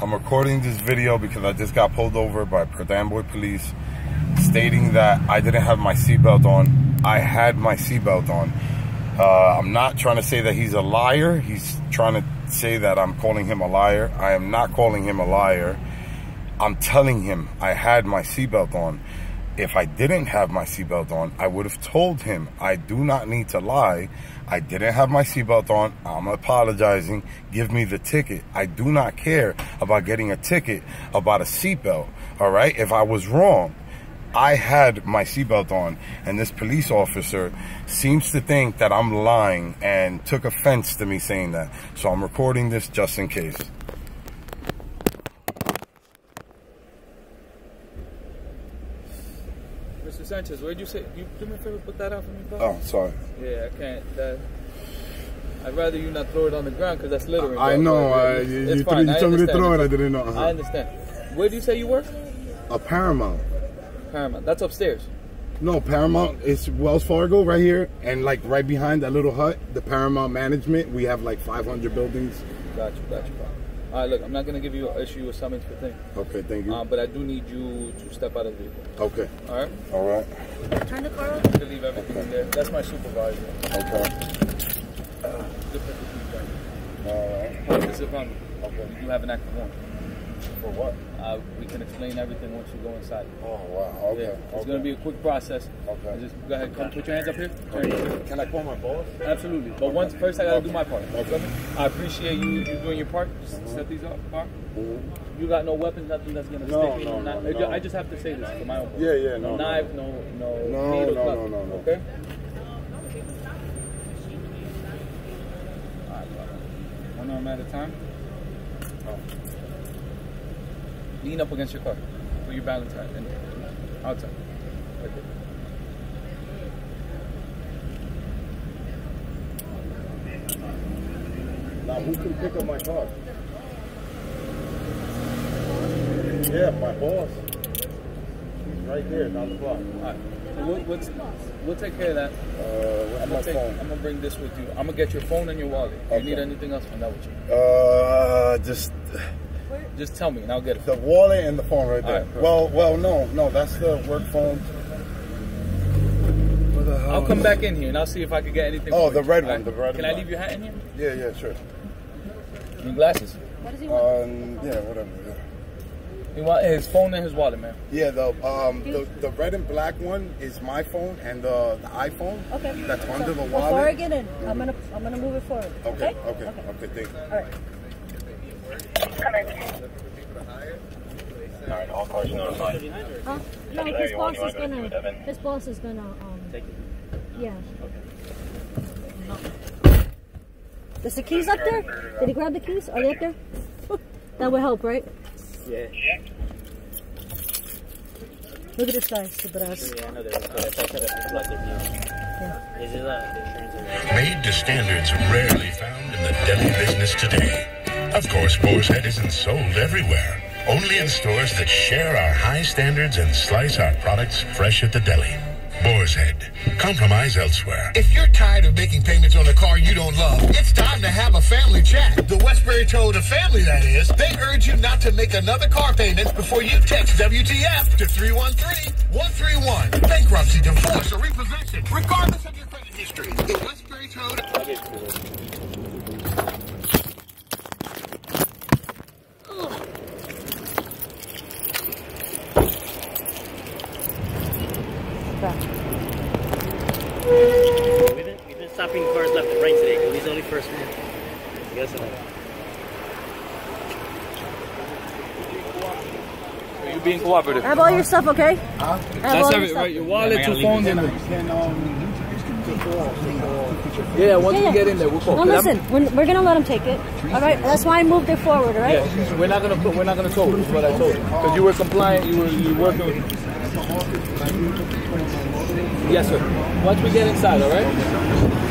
I'm recording this video because I just got pulled over by Perdamboy police stating that I didn't have my seatbelt on. I had my seatbelt on. I'm not trying to say that he's a liar. He's trying to say that I'm calling him a liar. I am not calling him a liar. I'm telling him I had my seatbelt on. If I didn't have my seatbelt on, I would have told him I do not need to lie. I didn't have my seatbelt on. I'm apologizing. Give me the ticket. I do not care about getting a ticket about a seatbelt. All right? If I was wrong, I had my seatbelt on, and this police officer seems to think that I'm lying and took offense to me saying that. So I'm recording this just in case. Mr. Sanchez, where'd you say? You do me a favor, put that out for me, bro? Oh, sorry. Yeah, I can't. I'd rather you not throw it on the ground because that's littering. I know. You told me to throw it. I didn't know. I understand. Where do you say you work? A Paramount. Paramount. That's upstairs. No, Paramount is Wells Fargo right here, and like right behind that little hut, the Paramount Management. We have like 500 buildings. Got you, bro. All right, look, I'm not going to give you an issue with summons for thing. Okay, thank you. But I do need you to step out of the vehicle. Okay. All right? All right. Turn the car on. You can leave everything in there. That's my supervisor. Okay. All right. Hold this up on me. Okay. You do have an active warrant. For what? We can explain everything once you go inside. Oh, wow. Okay. Yeah. It's going to be a quick process. Okay. Just go ahead, come put your hands up here. Can I call my boss? Absolutely. But first I got to do my part. Okay. I appreciate you doing your part. Just set these up. You got no weapons, nothing that's going to stick me. No. I just have to say this for my own part. Yeah, no knife, no. No. Okay? All right, one arm at a time. Lean up against your car. Put your balance out and outside. Right there. Now, who can pick up my car? Yeah, my boss. He's right there, down the block. All right. We'll take care of that. Where's my phone? I'm going to bring this with you. I'm going to get your phone and your wallet. Okay. You need anything else from that with you? Just tell me and I'll get it. The wallet and the phone right there. Right, well, no, that's the work phone. Where the hell I'll come back in here and I'll see if I can get anything. Oh, the red one, the red one. Can I leave your hat in here? Yeah, sure. Your glasses? What does he want? Yeah, whatever. Yeah. He want his phone and his wallet, man. Yeah, the red and black one is my phone, and the iPhone. Okay. That's under the wallet. Before I get in, I'm gonna move it forward. Okay. Okay. Thank you. All right. All right, all cars notified. No, his boss is gonna take it. Yeah. Is the keys up there? Did he grab the keys? Are they up there? That would help, right? Yeah. Look at this guy, stupid ass. Yeah, I know they're Made to standards rarely found in the deli business today. Of course, Boar's Head isn't sold everywhere. Only in stores that share our high standards and slice our products fresh at the deli. Boar's Head. Compromise elsewhere. If you're tired of making payments on a car you don't love, it's time to have a family chat. The Westbury Toyota family, that is. They urge you not to make another car payment before you text WTF to 313-131. Bankruptcy, divorce, or repossession, regardless of your credit history. The Westbury Toyota... We've been stopping cars left and right today because he's only first man. I guess Are you being cooperative? Have all your stuff, okay? That's everything, right? Your wallet, two phones, and yeah, once we get in there, we'll call. No, listen, we're gonna let him take it. All right, that's why I moved it forward. All right? Yeah, we're not gonna tow. Is what I told you. Because you were compliant, you were working with. Yes, sir. Once we get inside, all right?